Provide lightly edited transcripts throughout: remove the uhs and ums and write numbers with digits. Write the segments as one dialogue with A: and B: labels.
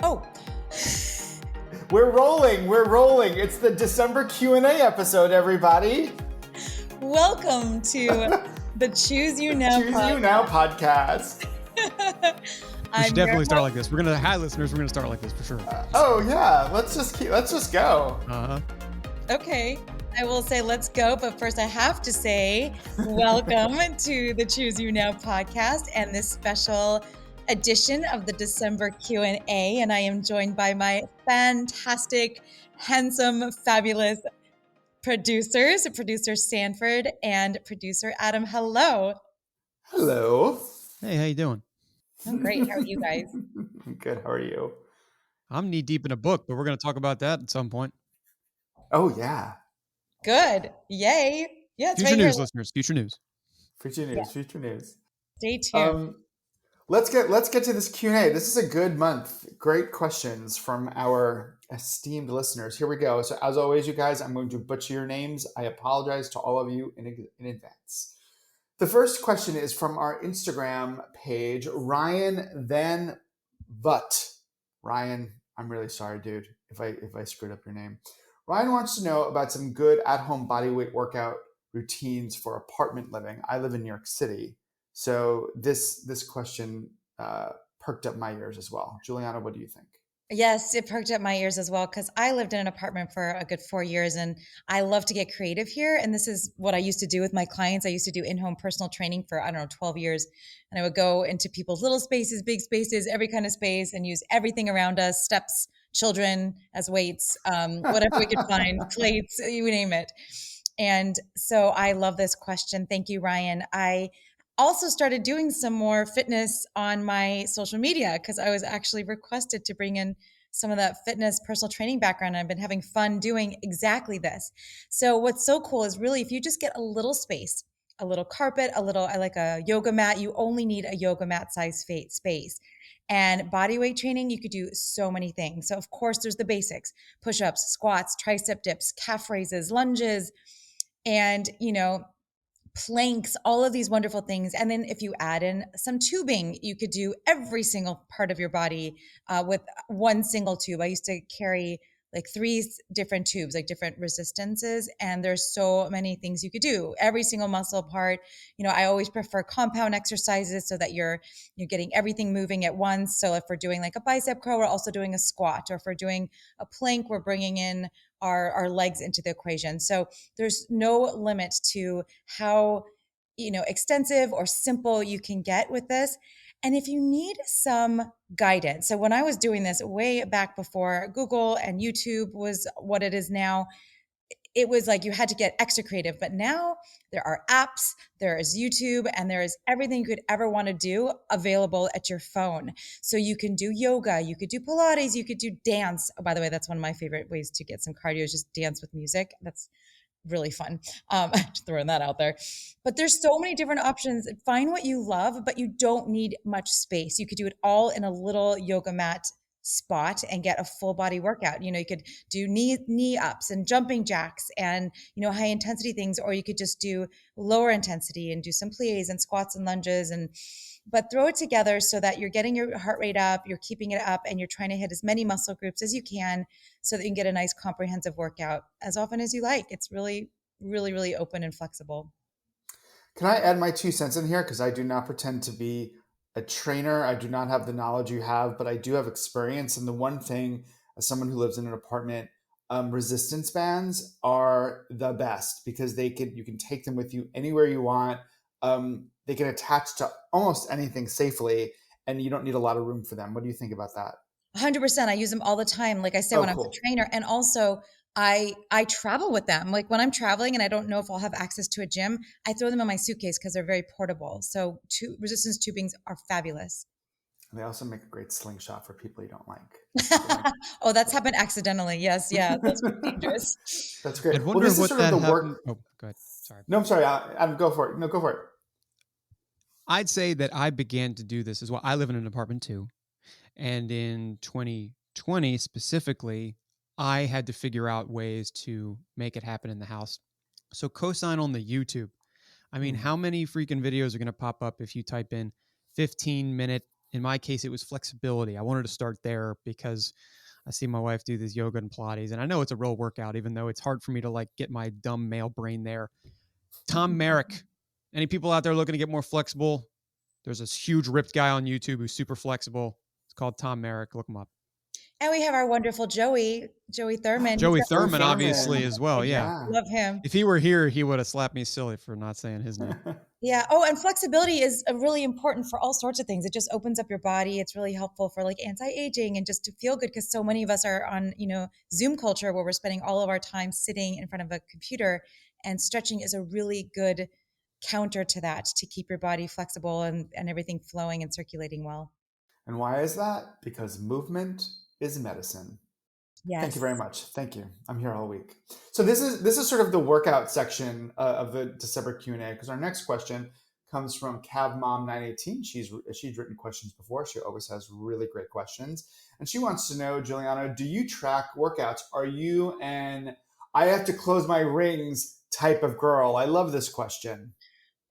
A: Oh,
B: We're rolling. It's the December Q&A episode, everybody.
A: welcome to the Choose You Now
B: Choose You Now podcast.
C: We should definitely start like this. Hi listeners, we're gonna start like this for sure.
B: Oh yeah, let's just go.
A: Okay, I will say let's go, but first I have to say welcome to the Choose You Now podcast and this special edition of the December Q&A, and I am joined by my fantastic, handsome, fabulous producers, producer Sanford and producer Adam. Hello.
B: Hello.
C: Hey, how you doing?
A: I'm great. How are you guys?
B: I'm good. How are you?
C: I'm knee deep in a book, but we're gonna talk about that at some point.
B: Oh yeah.
A: Good. Yay. Yeah, it's
C: Future
A: right
C: news,
A: here.
C: listeners. Future news.
B: Future news.
A: Stay tuned.
B: Let's get to this Q&A. This is a good month. Great questions from our esteemed listeners. Here we go. So as always, you guys, I'm going to butcher your names. I apologize to all of you in advance. The first question is from our Instagram page, Ryan Van Butt. Ryan, I'm really sorry, dude, if I screwed up your name. Ryan wants to know about some good at-home bodyweight workout routines for apartment living. I live in New York City. So this question perked up my ears as well. Juliana, what do you think?
A: Yes, it perked up my ears as well because I lived in an apartment for a good 4 years and I love to get creative here. And this is what I used to do with my clients. I used to do in-home personal training for, 12 years. And I would go into people's little spaces, big spaces, every kind of space and use everything around us, steps, children as weights, whatever we could find, plates, you name it. And so I love this question. Thank you, Ryan. I also started doing some more fitness on my social media because I was actually requested to bring in some of that fitness personal training background. And I've been having fun doing exactly this. So what's so cool is really if you just get a little space, a little carpet, I like a yoga mat. You only need a yoga mat size space. And body weight training, you could do so many things. So of course there's the basics, push-ups, squats, tricep dips, calf raises, lunges, and planks, all of these wonderful things. And then if you add in some tubing, you could do every single part of your body with one single tube. I used to carry like 3 different tubes, like different resistances. And there's so many things you could do. Every single muscle part. I always prefer compound exercises so that you're getting everything moving at once. So if we're doing like a bicep curl, we're also doing a squat. Or if we're doing a plank, we're bringing in our legs into the equation. So there's no limit to how, extensive or simple you can get with this. And if you need some guidance, so when I was doing this way back before Google and YouTube was what it is now, it was like you had to get extra creative. But now there are apps, there is YouTube, and there is everything you could ever want to do available at your phone. So you can do yoga, you could do Pilates, you could do dance. Oh, by the way, that's one of my favorite ways to get some cardio is just dance with music. That's really fun. Just throwing that out there. But there's so many different options. Find what you love, but you don't need much space. You could do it all in a little yoga mat spot and get a full body workout. You could do knee ups and jumping jacks and, high intensity things, or you could just do lower intensity and do some plies and squats and lunges but throw it together so that you're getting your heart rate up, you're keeping it up, and you're trying to hit as many muscle groups as you can so that you can get a nice comprehensive workout as often as you like. It's really, really, really open and flexible.
B: Can I add my 2 cents in here? Because I do not pretend to be a trainer. I do not have the knowledge you have, but I do have experience. And the one thing, as someone who lives in an apartment, resistance bands are the best because you can take them with you anywhere you want. They can attach to almost anything safely, and you don't need a lot of room for them. What do you think about that?
A: 100%. I use them all the time. Like I said, when I was a trainer, and also I travel with them. Like when I'm traveling and I don't know if I'll have access to a gym, I throw them in my suitcase because they're very portable. So resistance tubings are fabulous.
B: They also make a great slingshot for people you don't like.
A: Oh, that's happened accidentally. Yes. Yeah. That's dangerous.
B: That's great.
C: I wonder
B: this
C: what
B: is sort
C: that
B: of the
C: happened.
B: work.
C: Oh, go ahead. Sorry.
B: No, I'm sorry. I'm go for it. No, go for it.
C: I'd say that I began to do this as well. I live in an apartment too. And in 2020 specifically, I had to figure out ways to make it happen in the house. So cosign on the YouTube. I mean, how many freaking videos are going to pop up if you type in 15-minute in my case, it was flexibility. I wanted to start there because I see my wife do this yoga and Pilates, and I know it's a real workout, even though it's hard for me to like get my dumb male brain there. Tom Merrick. Any people out there looking to get more flexible? There's this huge ripped guy on YouTube who's super flexible. It's called Tom Merrick. Look him up.
A: And we have our wonderful Joey Thurman. He's
C: Joey
A: got
B: Joey
C: Thurman, obviously,
B: Thurman.
C: as well. Yeah.
B: Yeah.
A: love him.
C: If he were here, he would have slapped me silly for not saying his name.
A: Yeah. Oh, and flexibility is really important for all sorts of things. It just opens up your body. It's really helpful for like anti-aging and just to feel good because so many of us are on, Zoom culture where we're spending all of our time sitting in front of a computer, and stretching is a really good counter to that to keep your body flexible and everything flowing and circulating well.
B: And why is that? Because movement is medicine. Thank you
A: Yes.
B: very much. Thank you. I'm here all week. So this is sort of the workout section of the December Q&A, because our next question comes from CavMom918. She's written questions before. She always has really great questions. And she wants to know, Juliana, do you track workouts? Are you an I have to close my rings type of girl? I love this question.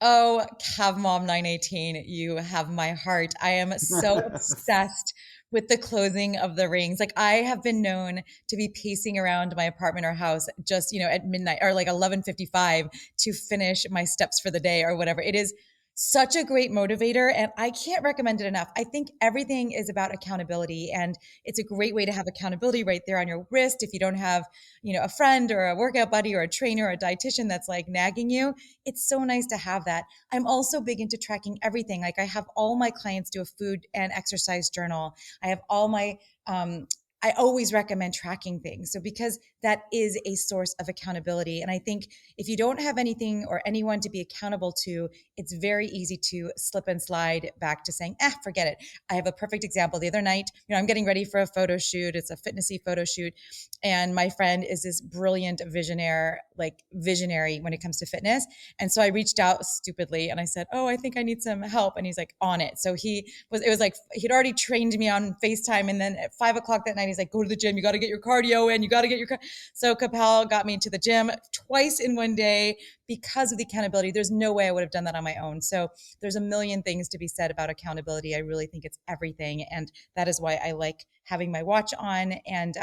A: Oh, CavMom918, you have my heart. I am so obsessed with the closing of the rings. Like I have been known to be pacing around my apartment or house just, at midnight or like 11:55 to finish my steps for the day or whatever. It is such a great motivator and I can't recommend it enough. I think everything is about accountability and it's a great way to have accountability right there on your wrist. If you don't have, a friend or a workout buddy or a trainer or a dietitian that's like nagging you, it's so nice to have that. I'm also big into tracking everything. Like I have all my clients do a food and exercise journal. I have all my, I always recommend tracking things. So because that is a source of accountability. And I think if you don't have anything or anyone to be accountable to, it's very easy to slip and slide back to saying, forget it. I have a perfect example. The other night, I'm getting ready for a photo shoot. It's a fitnessy photo shoot. And my friend is this brilliant visionary when it comes to fitness. And so I reached out stupidly and I said, oh, I think I need some help. And he's like on it. So it was like, he'd already trained me on FaceTime. And then at 5 o'clock that night, he's like, go to the gym. You got to get your cardio in. You got to get your, so Kapal got me to the gym twice in one day because of the accountability. There's no way I would have done that on my own. So there's a million things to be said about accountability. I really think it's everything. And that is why I like having my watch on, and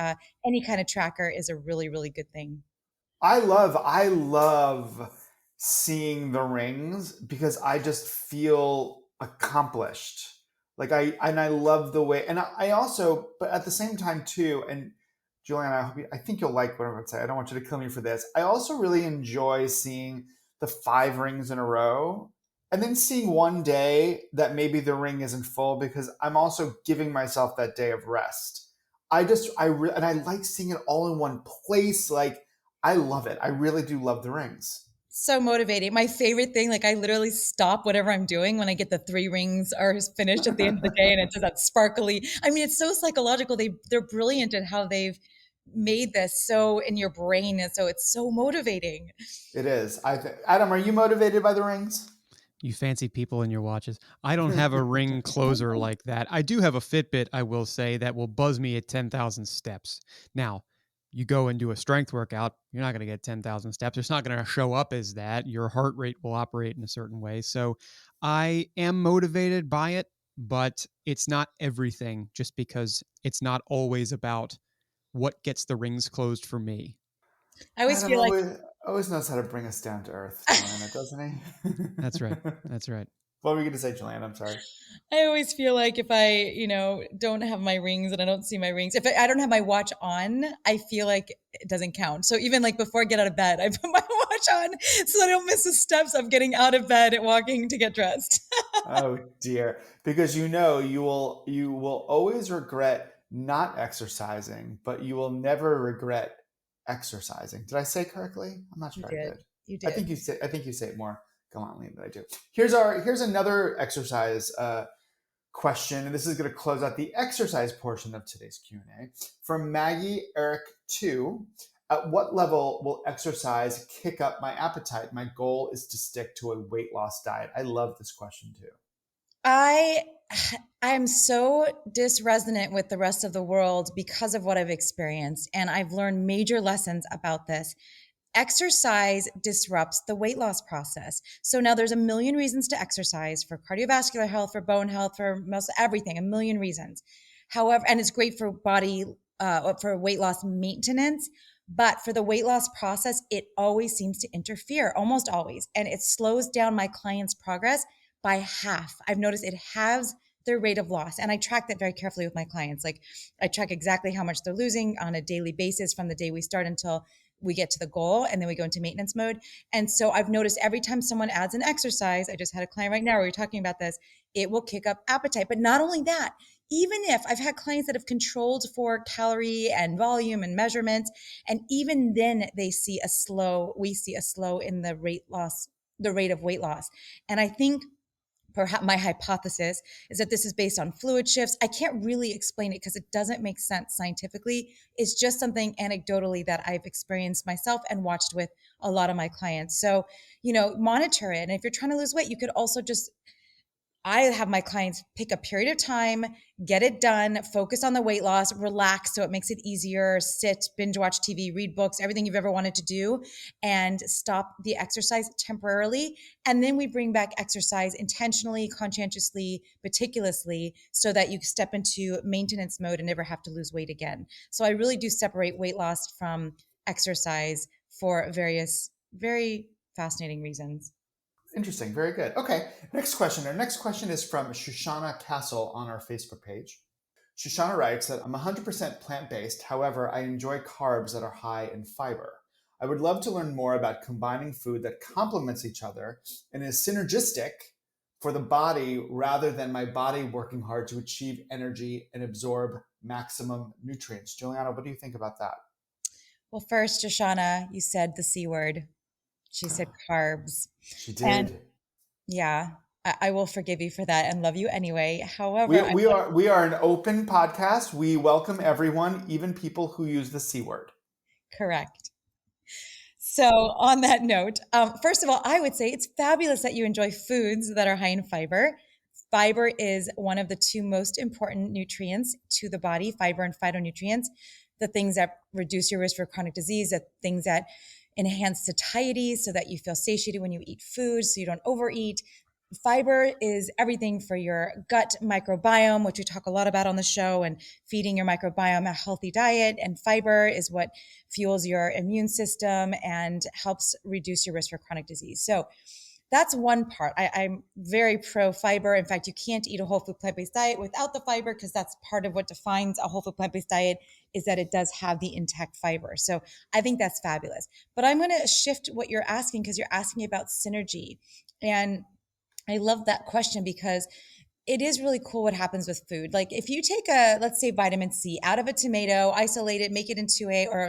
A: any kind of tracker is a really, really good thing.
B: I love seeing the rings because I just feel accomplished. Like I love the way, and I also, but at the same time too, and Juliana, I think you'll like what I'm going to say. I don't want you to kill me for this. I also really enjoy seeing the 5 rings in a row and then seeing one day that maybe the ring isn't full because I'm also giving myself that day of rest. And I like seeing it all in one place. Like I love it. I really do love the rings.
A: So motivating. My favorite thing, like I literally stop whatever I'm doing when I get the 3 rings are finished at the end of the day and it's just that sparkly. I mean, it's so psychological. They're brilliant at how they've made this so in your brain. And so it's so motivating.
B: It is. Adam, are you motivated by the rings?
C: You fancy people in your watches. I don't have a ring closer like that. I do have a Fitbit, I will say, that will buzz me at 10,000 steps. Now, you go and do a strength workout, you're not going to get 10,000 steps. It's not going to show up as that. Your heart rate will operate in a certain way. So I am motivated by it, but it's not everything just because it's not always about what gets the rings closed for me.
A: I always
B: Adam
A: feel like
B: always knows how to bring us down to earth, Joanna, doesn't he?
C: That's right. That's right.
B: What were you going to say, Joanna? I'm sorry.
A: I always feel like if I, don't have my rings and I don't see my rings, if I don't have my watch on, I feel like it doesn't count. So even like before I get out of bed, I put my watch on so I don't miss the steps of getting out of bed and walking to get dressed.
B: Oh dear. Because you will always regret not exercising, but you will never regret exercising. Did I say correctly? I'm not
A: You
B: sure I
A: did.
B: did.
A: You
B: I
A: did.
B: think you say it more gallantly than I do. Here's another exercise question, and this is going to close out the exercise portion of today's Q&A. From Maggie Eric 2, at what level will exercise kick up my appetite? My goal is to stick to a weight loss diet. I love this question too.
A: I I'm so disresonant with the rest of the world because of what I've experienced, and I've learned major lessons about this. exercise disrupts the weight loss process. So now there's a million reasons to exercise for cardiovascular health, for bone health, for most everything, a million reasons. However, and it's great for body, for weight loss maintenance. But for the weight loss process, it always seems to interfere, almost always. And it slows down my clients' progress by half. I've noticed it halves their rate of loss. And I track that very carefully with my clients. Like I track exactly how much they're losing on a daily basis from the day we start until we get to the goal, and then we go into maintenance mode. And so I've noticed every time someone adds an exercise, I just had a client right now where we're talking about this, it will kick up appetite. But not only that, even if I've had clients that have controlled for calorie and volume and measurements, and even then we see a slow in the rate of weight loss. And I think perhaps my hypothesis is that this is based on fluid shifts. I can't really explain it because it doesn't make sense scientifically. It's just something anecdotally that I've experienced myself and watched with a lot of my clients. So, monitor it. And if you're trying to lose weight, you could also just I have my clients pick a period of time, get it done, focus on the weight loss, relax so it makes it easier, sit, binge watch TV, read books, everything you've ever wanted to do, and stop the exercise temporarily. And then we bring back exercise intentionally, conscientiously, meticulously, so that you step into maintenance mode and never have to lose weight again. So I really do separate weight loss from exercise for various, very fascinating reasons.
B: Interesting. Very good. Okay. Next question. Our next question is from Shoshana Castle on our Facebook page. Shoshana writes that I'm 100% plant-based. However, I enjoy carbs that are high in fiber. I would love to learn more about combining food that complements each other and is synergistic for the body rather than my body working hard to achieve energy and absorb maximum nutrients. Juliana, what do you think about that?
A: Well, first, Shoshana, you said the C word. She said carbs.
B: She
A: And
B: did.
A: yeah, I will forgive you for that and love you anyway. However,
B: We are an open podcast. We welcome everyone, even people who use the C word.
A: correct. So, on that note, first of all, I would say it's fabulous that you enjoy foods that are high in fiber. Fiber is one of the two most important nutrients to the body, fiber and phytonutrients, the things that reduce your risk for chronic disease, the things that enhance satiety so that you feel satiated when you eat food, so you don't overeat. Fiber is everything for your gut microbiome, which we talk a lot about on the show, and feeding your microbiome a healthy diet. And fiber is what fuels your immune system and helps reduce your risk for chronic disease. So that's one part. I'm very pro fiber. In fact, you can't eat a whole food plant-based diet without the fiber, because that's part of what defines a whole food plant-based diet, is that it does have the intact fiber. So I think that's fabulous. But I'm going to shift what you're asking, because you're asking about synergy. And I love that question because it is really cool what happens with food. Like if you take let's say vitamin C out of a tomato, isolate it, make it into a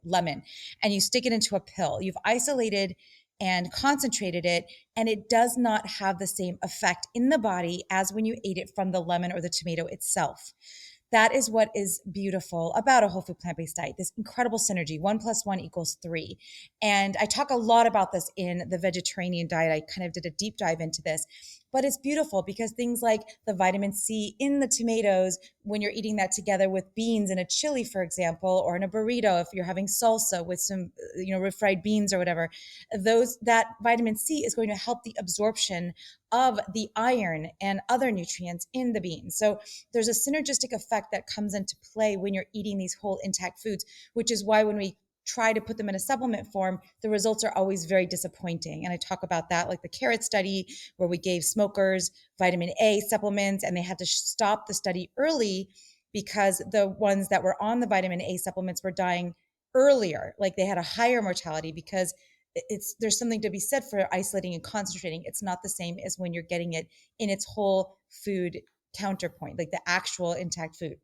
A: lemon, and you stick it into a pill, you've isolated and concentrated it, and it does not have the same effect in the body as when you ate it from the lemon or the tomato itself. That is what is beautiful about a whole food plant-based diet, this incredible synergy. 1+1 = 3. And I talk a lot about this in the vegetarian diet. I kind of did a deep dive into this, but it's beautiful because things like the vitamin C in the tomatoes, when you're eating that together with beans in a chili, for example, or in a burrito, if you're having salsa with some, refried beans or whatever, that vitamin C is going to help the absorption of the iron and other nutrients in the beans. So there's a synergistic effect that comes into play when you're eating these whole intact foods, which is why when we try to put them in a supplement form, the results are always very disappointing. And I talk about that, like the carrot study, where we gave smokers vitamin A supplements and they had to stop the study early because the ones that were on the vitamin A supplements were dying earlier. Like they had a higher mortality because there's something to be said for isolating and concentrating. It's not the same as when you're getting it in its whole food counterpoint, like the actual intact food.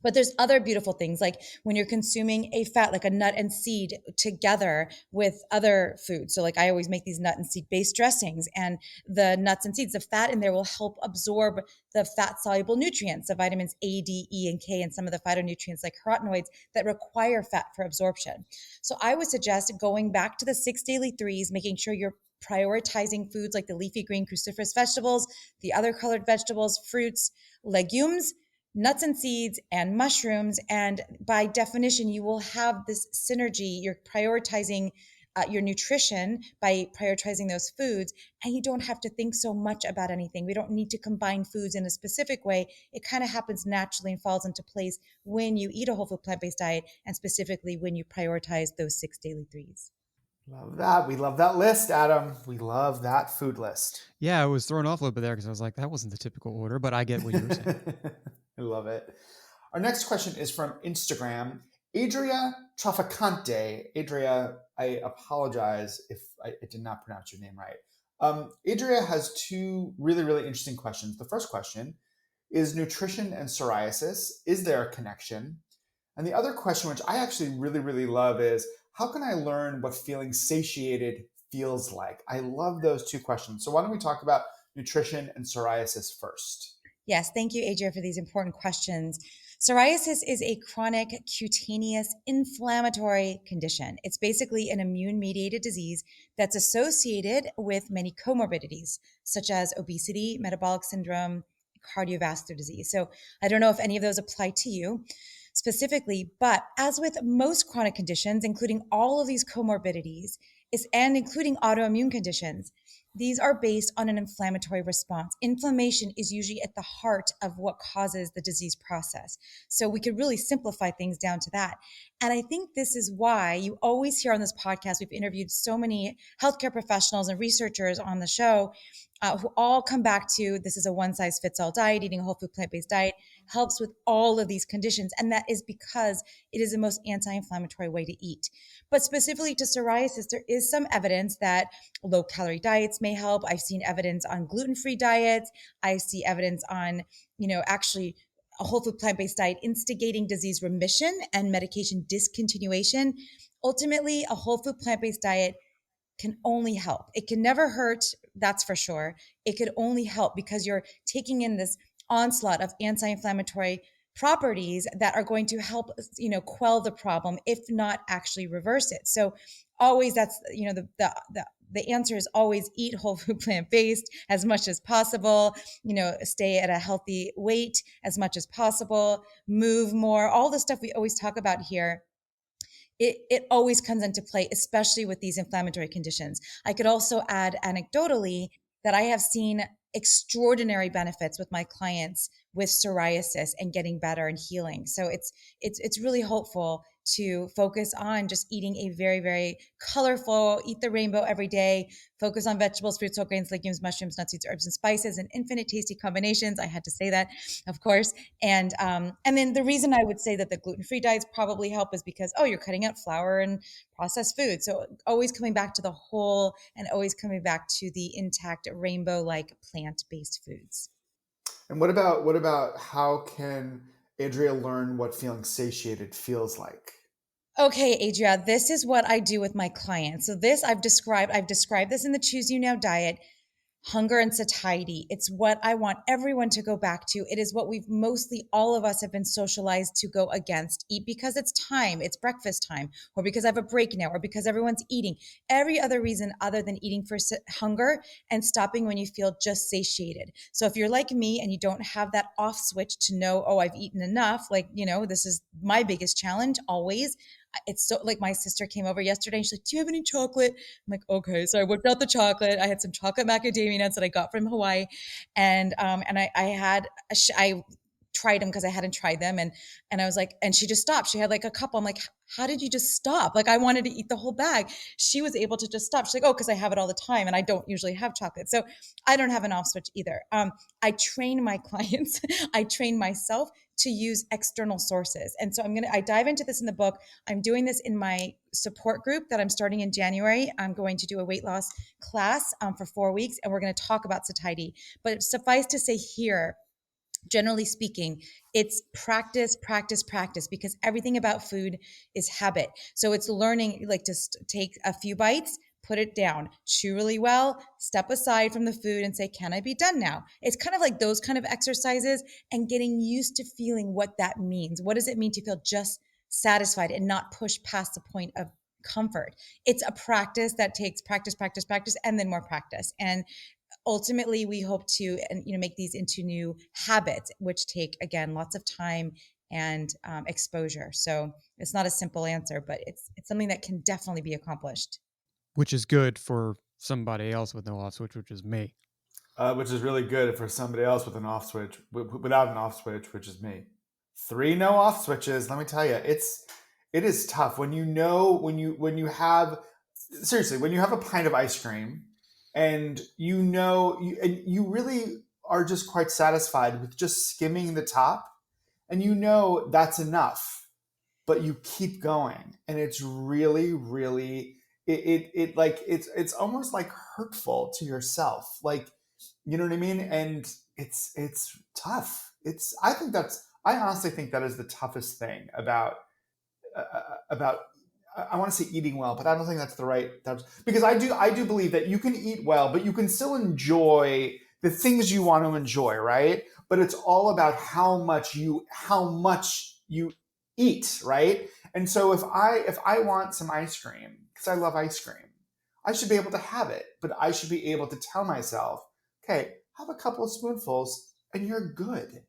A: But there's other beautiful things, like when you're consuming a fat, like a nut and seed together with other foods. So like I always make these nut and seed based dressings, and the nuts and seeds, the fat in there will help absorb the fat soluble nutrients, the vitamins A, D, E, and K, and some of the phytonutrients like carotenoids that require fat for absorption. So I would suggest going back to the 6 daily threes, making sure you're prioritizing foods like the leafy green cruciferous vegetables, the other colored vegetables, fruits, legumes, nuts and seeds and mushrooms. And by definition, you will have this synergy. You're prioritizing your nutrition by prioritizing those foods, and you don't have to think so much about anything. We don't need to combine foods in a specific way. It kind of happens naturally and falls into place when you eat a whole food plant-based diet, and specifically when you prioritize those 6 daily 3s.
B: Love that. We love that list, Adam. We love that food list.
C: Yeah, I was thrown off a little bit there because I was like, that wasn't the typical order, but I get what you were saying.
B: I love it. Our next question is from Instagram, Adria Trafficante. Adria, I apologize if I did not pronounce your name right. Adria has two really, really interesting questions. The first question is nutrition and psoriasis. Is there a connection? And the other question, which I actually really, really love, is how can I learn what feeling satiated feels like? I love those two questions. So why don't we talk about nutrition and psoriasis first?
A: Yes, thank you, Adria, for these important questions. Psoriasis is a chronic cutaneous inflammatory condition. It's basically an immune mediated disease that's associated with many comorbidities, such as obesity, metabolic syndrome, cardiovascular disease. So I don't know if any of those apply to you specifically, but as with most chronic conditions, including all of these comorbidities, and including autoimmune conditions, these are based on an inflammatory response. Inflammation is usually at the heart of what causes the disease process. So we could really simplify things down to that. And I think this is why you always hear on this podcast, we've interviewed so many healthcare professionals and researchers on the show who all come back to this is a one size fits all diet. Eating a whole food plant-based diet helps with all of these conditions. And that is because it is the most anti-inflammatory way to eat. But specifically to psoriasis, there is some evidence that low calorie diets may help. I've seen evidence on gluten-free diets. I see evidence on, actually a whole food plant-based diet instigating disease remission and medication discontinuation. Ultimately, a whole food plant-based diet can only help. It can never hurt, that's for sure. It could only help because you're taking in this onslaught of anti-inflammatory properties that are going to help, quell the problem, if not actually reverse it. So always that's, the answer is always eat whole food plant-based as much as possible, stay at a healthy weight as much as possible, move more, all the stuff we always talk about here. It always comes into play, especially with these inflammatory conditions. I could also add anecdotally that I have seen extraordinary benefits with my clients with psoriasis and getting better and healing. So it's really hopeful to focus on just eating a very, very colorful, eat the rainbow every day, focus on vegetables, fruits, whole grains, legumes, mushrooms, nuts, seeds, herbs, and spices, and infinite tasty combinations. I had to say that, of course. And then the reason I would say that the gluten-free diets probably help is because, you're cutting out flour and processed food. So always coming back to the whole and always coming back to the intact rainbow-like plant-based foods.
B: And what about how can Adria learn what feeling satiated feels like?
A: Okay, Adria, this is what I do with my clients. So this I've described this in the Choose You Now diet. Hunger and satiety. It's what I want everyone to go back to. It is what we've mostly, all of us have been socialized to go against. Eat because it's time, it's breakfast time, or because I have a break now, or because everyone's eating. Every other reason other than eating for hunger and stopping when you feel just satiated. So if you're like me and you don't have that off switch to know, I've eaten enough, this is my biggest challenge always. It's so like my sister came over yesterday and she's like, do you have any chocolate? I'm like, okay. So I whipped out the chocolate. I had some chocolate macadamia nuts that I got from Hawaii. And I tried them because I hadn't tried them. And I was like, and she just stopped. She had like a couple. I'm like, how did you just stop? Like I wanted to eat the whole bag. She was able to just stop. She's like, because I have it all the time and I don't usually have chocolate. So I don't have an off switch either. I train my clients. I train myself to use external sources. And so I dive into this in the book. I'm doing this in my support group that I'm starting in January. I'm going to do a weight loss class for 4 weeks, and we're going to talk about satiety. But suffice to say here, generally speaking, it's practice, practice, practice, because everything about food is habit. So it's learning, like just take a few bites, put it down, chew really well, step aside from the food and say, can I be done now? It's kind of like those kind of exercises and getting used to feeling what that means. What does it mean to feel just satisfied and not push past the point of comfort? It's a practice that takes practice, practice, practice, and then more practice. And ultimately we hope to, make these into new habits, which take, again, lots of time and exposure. So it's not a simple answer, but it's something that can definitely be accomplished.
C: Which is good for somebody else with no off switch, which is me.
B: Which is really good for somebody else with an off switch, without an off switch, which is me. 3 no off switches. Let me tell you, it is tough when you have, seriously, when you have a pint of ice cream and you really are just quite satisfied with just skimming the top, and that's enough, but you keep going, and it's really, really, it's almost like hurtful to yourself, like, you know what I mean? And it's tough. I honestly think that is the toughest thing about I want to say eating well, but I don't think that's the right, because I do believe that you can eat well, but you can still enjoy the things you want to enjoy, right? But it's all about how much you eat, right? And so if I want some ice cream because I love ice cream, I should be able to have it, but I should be able to tell myself, okay, have a couple of spoonfuls and you're good.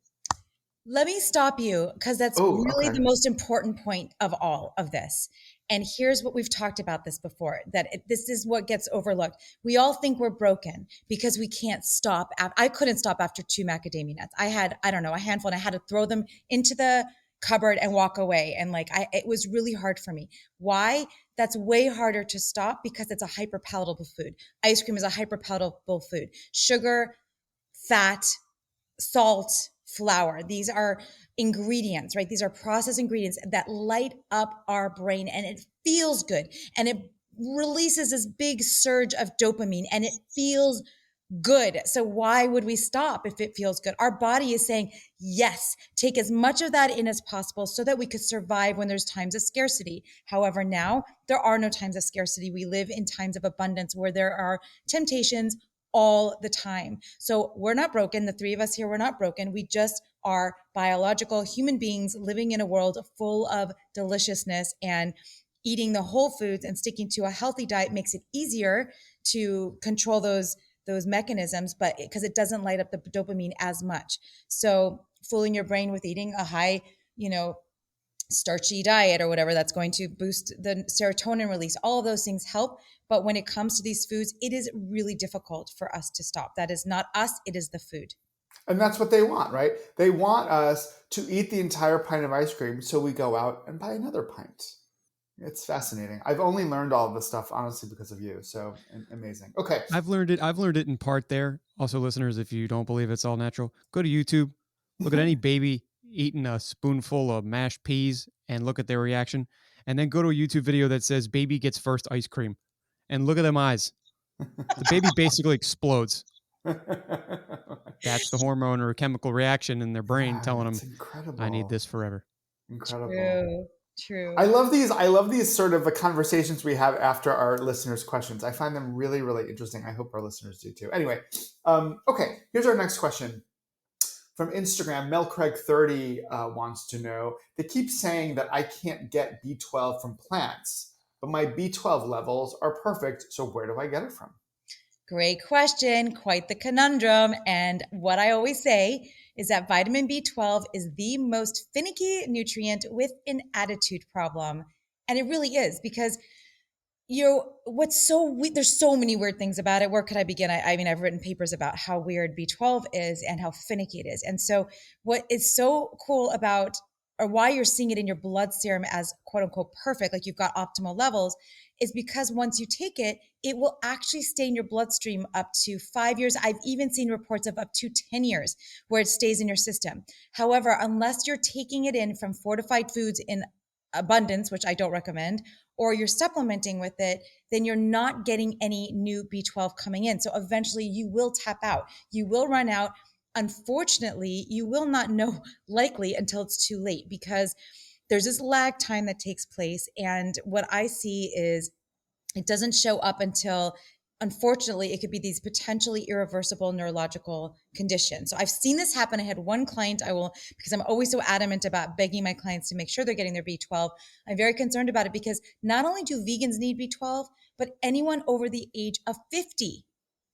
A: Let me stop you, because that's
B: Oh,
A: really
B: okay.
A: the most important point of all of this. And here's what we've talked about this before, that this is what gets overlooked. We all think we're broken because we can't stop. I couldn't stop after 2 macadamia nuts. I had, I don't know, a handful, and I had to throw them into the cupboard and walk away. And it was really hard for me. Why? That's way harder to stop because it's a hyperpalatable food. Ice cream is a hyperpalatable food. Sugar, fat, salt, flour. These are ingredients, right? These are processed ingredients that light up our brain, and it feels good, and it releases this big surge of dopamine, and it feels good. So why would we stop if it feels good? Our body is saying, yes, take as much of that in as possible so that we could survive when there's times of scarcity. However, now there are no times of scarcity. We live in times of abundance where there are temptations all the time. So we're not broken. The 3 of us here, we're not broken. We just are biological human beings living in a world full of deliciousness, and eating the whole foods and sticking to a healthy diet makes it easier to control those mechanisms, but because it doesn't light up the dopamine as much. So fooling your brain with eating a high, starchy diet or whatever, that's going to boost the serotonin release. All of those things help. But when it comes to these foods, it is really difficult for us to stop. That is not us, it is the food.
B: And that's what they want, right? They want us to eat the entire pint of ice cream, so we go out and buy another pint. It's fascinating. I've only learned all of this stuff, honestly, because of you. So amazing. Okay.
C: I've learned it in part there. Also, listeners, if you don't believe it's all natural, go to YouTube, look at any baby eating a spoonful of mashed peas and look at their reaction. And then go to a YouTube video that says baby gets first ice cream and look at them eyes. The baby basically explodes. That's the hormone or chemical reaction in their brain telling them,
B: incredible.
C: I need this forever.
B: Incredible.
A: True.
B: I love these sort of conversations we have after our listeners' questions. I find them really, really interesting. I hope our listeners do too. Anyway, okay, here's our next question. From Instagram, MelCraig30 wants to know, they keep saying that I can't get B12 from plants, but my B12 levels are perfect, so where do I get it from?
A: Great question. Quite the conundrum. And what I always say is that vitamin B12 is the most finicky nutrient with an attitude problem. And it really is, because there's so many weird things about it. Where could I begin? I mean, I've written papers about how weird B12 is and how finicky it is. And so what is so cool about, or why you're seeing it in your blood serum as quote unquote perfect, like you've got optimal levels, is because once you take it, it will actually stay in your bloodstream up to 5 years. I've even seen reports of up to 10 years where it stays in your system. However, unless you're taking it in from fortified foods in abundance, which I don't recommend, or you're supplementing with it, then you're not getting any new B12 coming in. So eventually you will tap out. You will run out. Unfortunately, you will not know likely until it's too late, because there's this lag time that takes place. And what I see is it doesn't show up until, unfortunately, it could be these potentially irreversible neurological conditions. So I've seen this happen. I had one client, because I'm always so adamant about begging my clients to make sure they're getting their B12. I'm very concerned about it because not only do vegans need B12, but anyone over the age of 50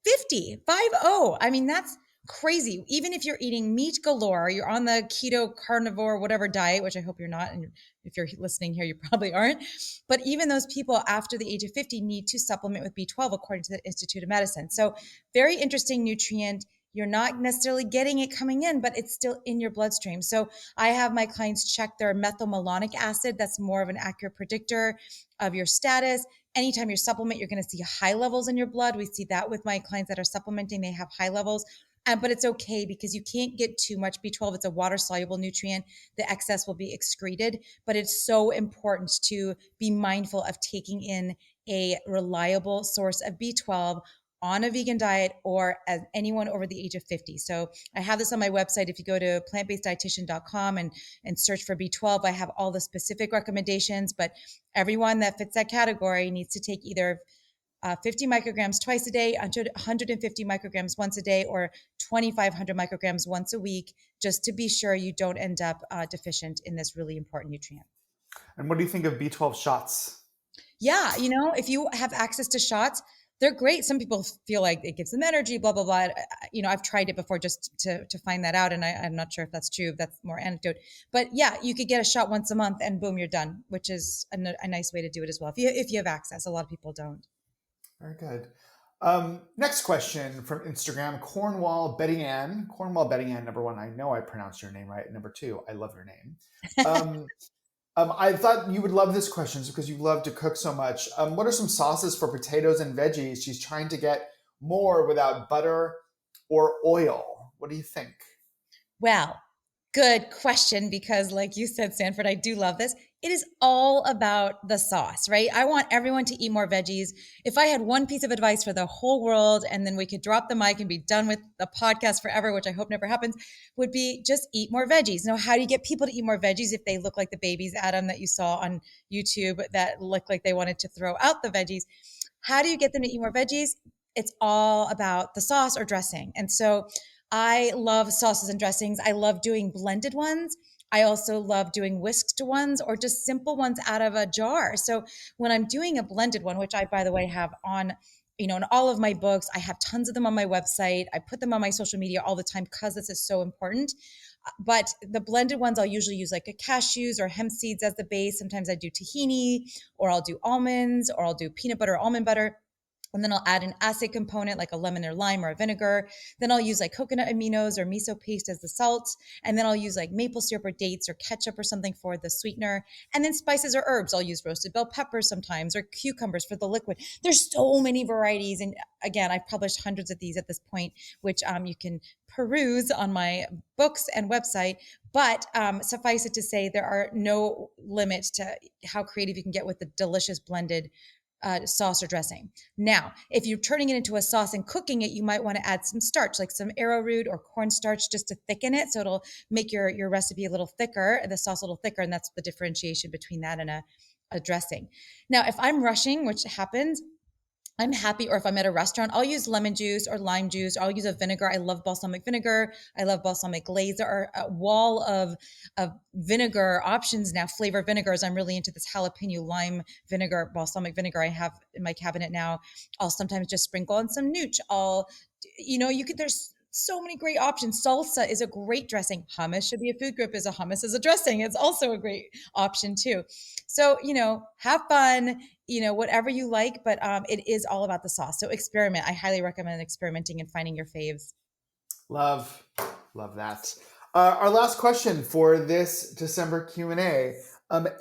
A: 50, 50. I mean, that's crazy. Even if you're eating meat galore, you're on the keto carnivore, whatever diet, which I hope you're not. And if you're listening here, you probably aren't. But even those people after the age of 50 need to supplement with B12 according to the Institute of Medicine. So very interesting nutrient. You're not necessarily getting it coming in, but it's still in your bloodstream. So I have my clients check their methylmalonic acid. That's more of an accurate predictor of your status. Anytime you supplement, you're going to see high levels in your blood. We see that with my clients that are supplementing, they have high levels. But it's okay because you can't get too much B12. It's a water soluble nutrient. The excess will be excreted, but it's so important to be mindful of taking in a reliable source of B12 on a vegan diet or as anyone over the age of 50. So I have this on my website. If you go to PlantBasedDietitian.com and search for B12, I have all the specific recommendations, but everyone that fits that category needs to take either 50 micrograms twice a day, 150 micrograms once a day, or 2,500 micrograms once a week, just to be sure you don't end up deficient in this really important nutrient.
B: And what do you think of B12 shots?
A: Yeah, if you have access to shots, they're great. Some people feel like it gives them energy, blah, blah, blah. I've tried it before just to find that out. And I'm not sure if that's true. That's more anecdote. But yeah, you could get a shot once a month and boom, you're done, which is a nice way to do it as well. If you have access, a lot of people don't.
B: Very good. Next question from Instagram, Cornwall Betty Ann. Cornwall Betty Ann, number one, I know I pronounced your name right. Number two, I love your name. I thought you would love this question because you love to cook so much. What are some sauces for potatoes and veggies? She's trying to get more without butter or oil. What do you think?
A: Well, good question, because like you said, Sanford, I do love this. It is all about the sauce, right? I want everyone to eat more veggies. If I had one piece of advice for the whole world and then we could drop the mic and be done with the podcast forever, which I hope never happens, would be just eat more veggies. Now, how do you get people to eat more veggies if they look like the babies, Adam, that you saw on YouTube that looked like they wanted to throw out the veggies? How do you get them to eat more veggies? It's all about the sauce or dressing. And so I love sauces and dressings. I love doing blended ones. I also love doing whisked ones or just simple ones out of a jar. So when I'm doing a blended one, which I, by the way, have on, in all of my books, I have tons of them on my website. I put them on my social media all the time because this is so important. But the blended ones, I'll usually use like a cashews or hemp seeds as the base. Sometimes I do tahini, or I'll do almonds, or I'll do peanut butter or almond butter. And then I'll add an acid component like a lemon or lime or a vinegar. Then I'll use like coconut aminos or miso paste as the salt. And then I'll use like maple syrup or dates or ketchup or something for the sweetener. And then spices or herbs. I'll use roasted bell peppers sometimes or cucumbers for the liquid. There's so many varieties. And again, I've published hundreds of these at this point, which you can peruse on my books and website. But suffice it to say, there are no limit to how creative you can get with the delicious blended sauce or dressing. Now, if you're turning it into a sauce and cooking it, you might want to add some starch, like some arrowroot or cornstarch, just to thicken it. So it'll make your recipe a little thicker, the sauce a little thicker. And that's the differentiation between that and a dressing. Now, if I'm rushing, which happens, I'm happy, or if I'm at a restaurant, I'll use lemon juice or lime juice, or I'll use a vinegar. I love balsamic vinegar. I love balsamic glaze. There are a wall of vinegar options now, flavor vinegars. I'm really into this jalapeno lime vinegar, balsamic vinegar I have in my cabinet now. I'll sometimes just sprinkle on some nooch. There's so many great options. Salsa is a great dressing. Hummus should be a food group as a hummus is a dressing. It's also a great option too. So, have fun, whatever you like, but it is all about the sauce. So experiment. I highly recommend experimenting and finding your faves.
B: Love that. Our last question for this December Q&A.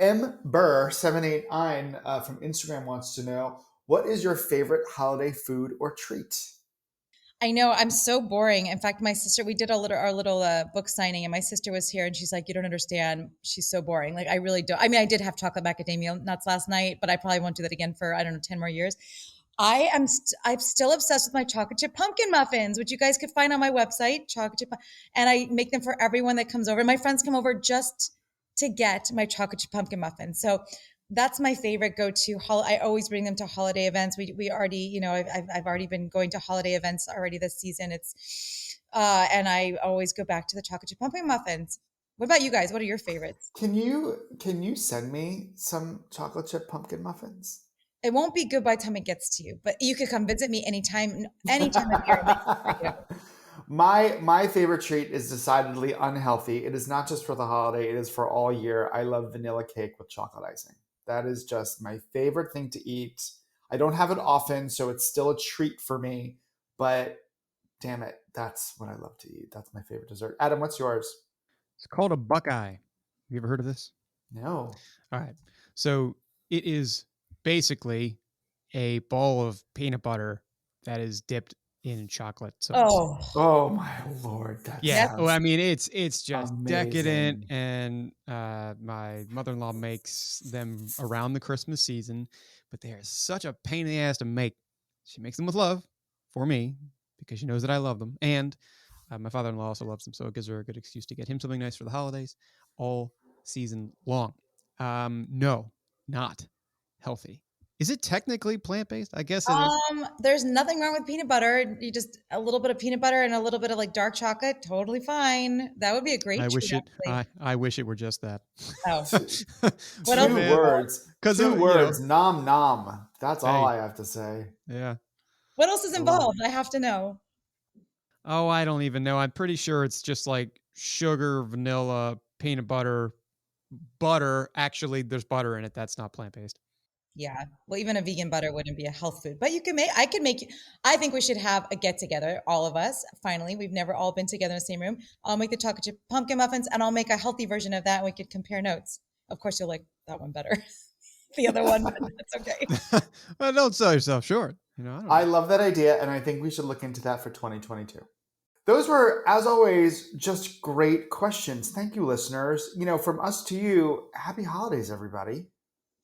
B: M Burr 789 from Instagram wants to know, what is your favorite holiday food or treat?
A: I know, I'm so boring. In fact, my sister, we did our little book signing, and my sister was here, and she's like, "You don't understand. She's so boring." Like, I really don't. I mean, I did have chocolate macadamia nuts last night, but I probably won't do that again for, I don't know, 10 more years. I'm still obsessed with my chocolate chip pumpkin muffins, which you guys could find on my website, and I make them for everyone that comes over. My friends come over just to get my chocolate chip pumpkin muffins. So that's my favorite go-to. I always bring them to holiday events. We already, I've already been going to holiday events already this season. And I always go back to the chocolate chip pumpkin muffins. What about you guys? What are your favorites?
B: Can you send me some chocolate chip pumpkin muffins?
A: It won't be good by the time it gets to you, but you could come visit me anytime of year. I'll make it for you.
B: My favorite treat is decidedly unhealthy. It is not just for the holiday, it is for all year. I love vanilla cake with chocolate icing. That is just my favorite thing to eat. I don't have it often, so it's still a treat for me, but damn it, that's what I love to eat. That's my favorite dessert. Adam, what's yours?
C: It's called a Buckeye. You ever heard of this?
B: No.
C: All right. So it is basically a ball of peanut butter that is dipped in chocolate sauce.
B: Oh my Lord. That
C: Yeah.
B: sounds
C: Well, I mean, it's just
B: amazing.
C: decadent, and my mother-in-law makes them around the Christmas season, but they are such a pain in the ass to make. She makes them with love for me because she knows that I love them, and my father-in-law also loves them, so it gives her a good excuse to get him something nice for the holidays all season long. No, not healthy. Is it technically plant-based? I guess it is.
A: There's nothing wrong with peanut butter. You just a little bit of peanut butter and a little bit of like dark chocolate, totally fine. That would be a great
C: I wish
A: treat,
C: it.
A: actually.
C: I wish it were just that.
A: Oh, what
B: Two
A: else?
B: words.
C: 'Cause,
B: Two
C: you know,
B: words. Nom nom. That's all
C: Hey.
B: I have to say.
C: Yeah.
A: What else is involved? I have to know.
C: Oh, I don't even know. I'm pretty sure it's just like sugar, vanilla, peanut butter, butter. Actually, there's butter in it. That's not plant-based.
A: Yeah. Well, even a vegan butter wouldn't be a health food, but I could make, I think we should have a get together, all of us. Finally, we've never all been together in the same room. I'll make the chocolate chip pumpkin muffins and I'll make a healthy version of that and we could compare notes. Of course, you'll like that one better. The other one, but that's okay.
C: Well, don't sell yourself short. You know, I don't know.
B: I love that idea, and I think we should look into that for 2022. Those were, as always, just great questions. Thank you, listeners. You know, from us to you, happy holidays, everybody.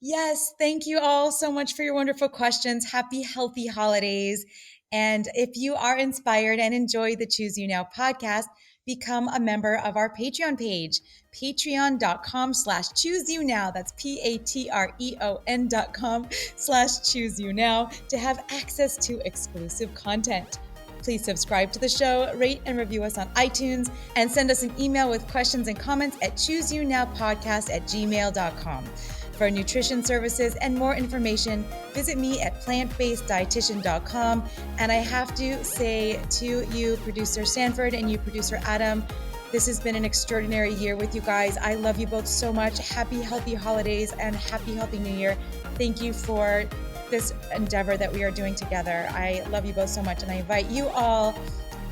A: Yes, thank you all so much for your wonderful questions. Happy, healthy holidays. And if you are inspired and enjoy the Choose You Now podcast, become a member of our Patreon page, patreon.com/chooseyounow. That's patreon.com/chooseyounow to have access to exclusive content. Please subscribe to the show, rate and review us on iTunes, and send us an email with questions and comments at chooseyounowpodcast@gmail.com. For nutrition services and more information, visit me at PlantBasedDietitian.com. And I have to say to you, producer Sanford, and you, producer Adam, this has been an extraordinary year with you guys. I love you both so much. Happy, healthy holidays and happy, healthy new year. Thank you for this endeavor that we are doing together. I love you both so much, and I invite you all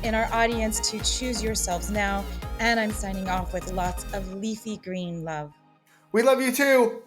A: in our audience to choose yourselves now. And I'm signing off with lots of leafy green love.
B: We love you too.